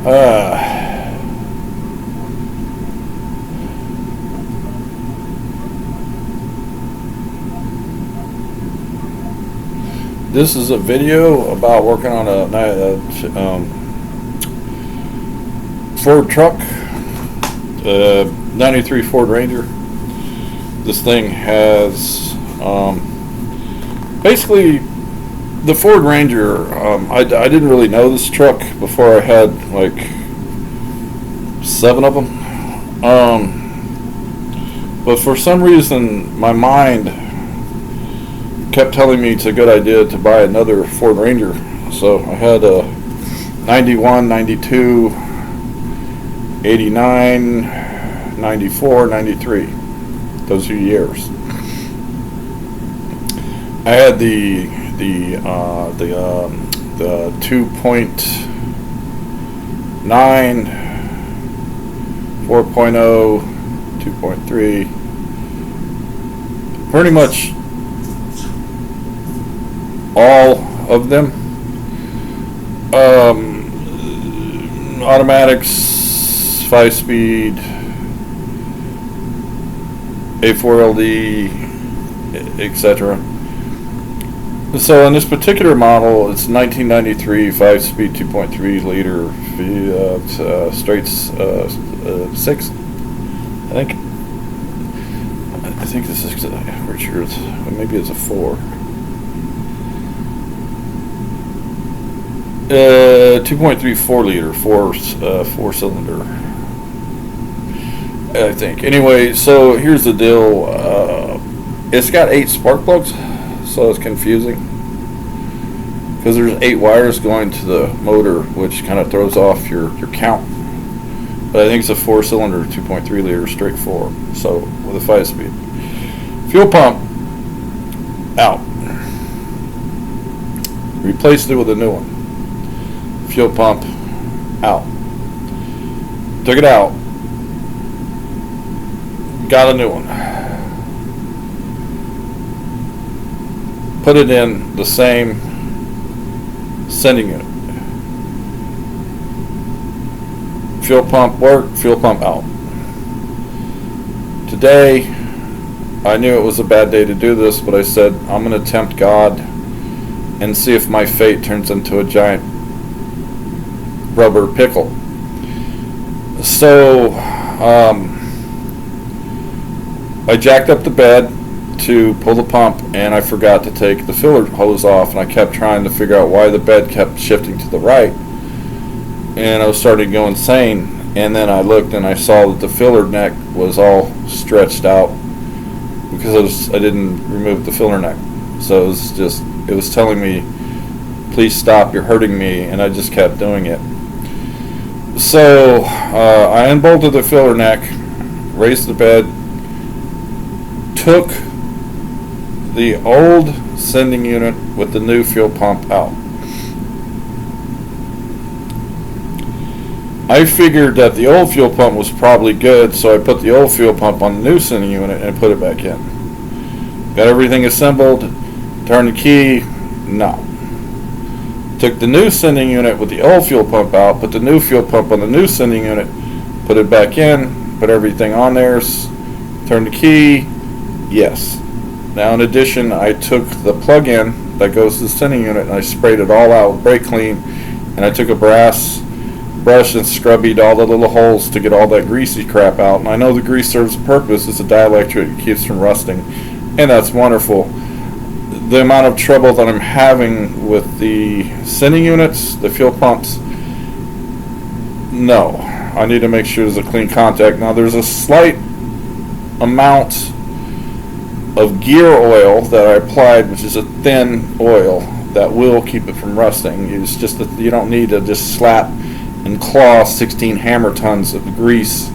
Uh, this is a video about working on a Ford truck, 93 Ford Ranger. This thing has basically the Ford Ranger. I didn't really know this truck before I had like 7 of them. But for some reason, my mind kept telling me it's a good idea to buy another Ford Ranger. So I had a 91, 92, 89, 94, 93. Those 2 years. I had the 2.9, 4.0, 2.3. Pretty much all of them. Automatics, 5-speed, A4LD, etc. So in this particular model, it's 1993 5-speed 2.3 liter straight 6. I think this is Richards. Maybe it's a 4. 2.3 4-liter, 4 cylinder, I think. Anyway, so here's the deal. It's got 8 spark plugs, so it's confusing because there's 8 wires going to the motor, which kind of throws off your count. But I think it's a 4-cylinder 2.3 liter straight 4, so with a 5-speed. Fuel pump out. Replaced it with a new one. Fuel pump out. Took it out. Got a new one. Put it in the same sending unit. Fuel pump work, fuel pump out. Today, I knew it was a bad day to do this, but I said, I'm going to tempt God and see if my fate turns into a giant rubber pickle. So, I jacked up the bed to pull the pump, and I forgot to take the filler hose off, and I kept trying to figure out why the bed kept shifting to the right, and I was starting to go insane. And then I looked and I saw that the filler neck was all stretched out because I didn't remove the filler neck. So it was telling me, please stop, you're hurting me, and I just kept doing it. So I unbolted the filler neck, raised the bed, took the old sending unit with the new fuel pump out. I figured that the old fuel pump was probably good, so I put the old fuel pump on the new sending unit and put it back in. Got everything assembled, turned the key, no. Took the new sending unit with the old fuel pump out, put the new fuel pump on the new sending unit, put it back in, put everything on there, turned the key, yes. Now in addition, I took the plug-in that goes to the sending unit and I sprayed it all out with brake clean, and I took a brass brush and scrubbied all the little holes to get all that greasy crap out. And I know the grease serves a purpose. It's a dielectric. It keeps from rusting, and that's wonderful. The amount of trouble that I'm having with the sending units, the fuel pumps, no. I need to make sure there's a clean contact. Now there's a slight amount of gear oil that I applied, which is a thin oil that will keep it from rusting. It's just that you don't need to just slap and claw 16 hammer tons of grease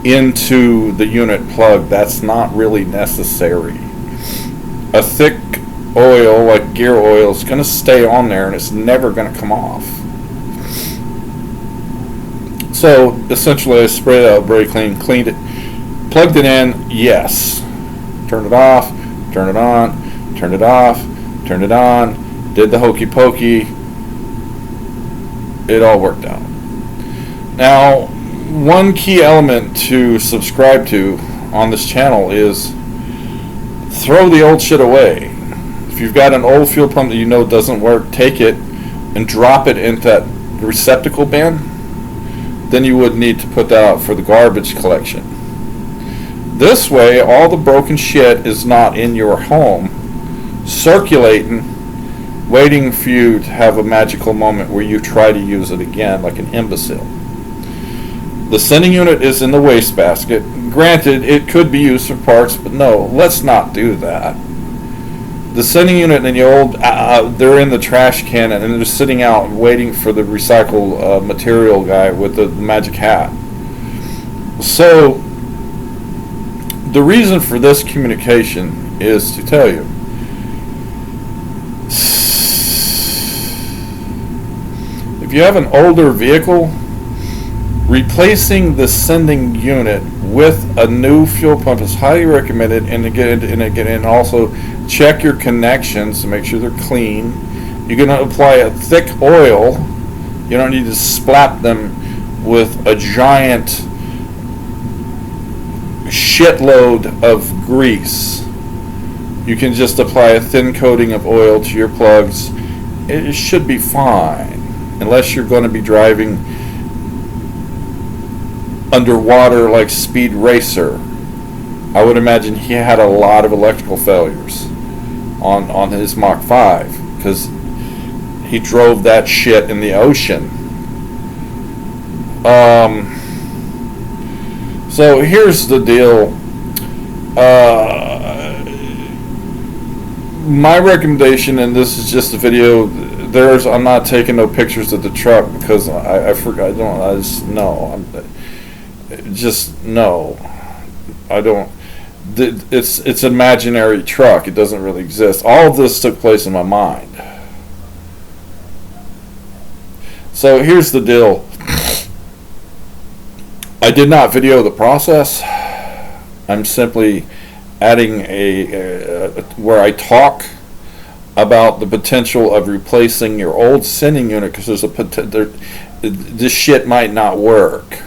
into the unit plug. That's not really necessary. A thick oil like gear oil is going to stay on there and it's never going to come off. So essentially I sprayed out brake clean, cleaned it, plugged it in, yes. Turned it off, turned it on, turned it off, turned it on, did the hokey pokey. It all worked out. Now, one key element to subscribe to on this channel is throw the old shit away. If you've got an old fuel pump that you know doesn't work, take it and drop it into that receptacle bin. Then you would need to put that out for the garbage collection. This way, all the broken shit is not in your home, circulating, waiting for you to have a magical moment where you try to use it again like an imbecile. The sending unit is in the wastebasket. Granted, it could be used for parts, but no, let's not do that. The sending unit and the old, they're in the trash can and they're sitting out waiting for the recycle material guy with the magic hat. So, the reason for this communication is to tell you, if you have an older vehicle, replacing the sending unit with a new fuel pump is highly recommended, and also check your connections to make sure they're clean. You're going to apply a thick oil. You don't need to splap them with a giant shitload of grease. You can just apply a thin coating of oil to your plugs. It should be fine, unless you're going to be driving underwater like Speed Racer. I would imagine he had a lot of electrical failures on his Mach 5 because he drove that shit in the ocean. So here's the deal. My recommendation, and this is just a video, I'm not taking no pictures of the truck because I forgot. I don't. It's an imaginary truck. It doesn't really exist. All of this took place in my mind. So here's the deal. I did not video the process. I'm simply adding where I talk about the potential of replacing your old sending unit because there's this shit might not work.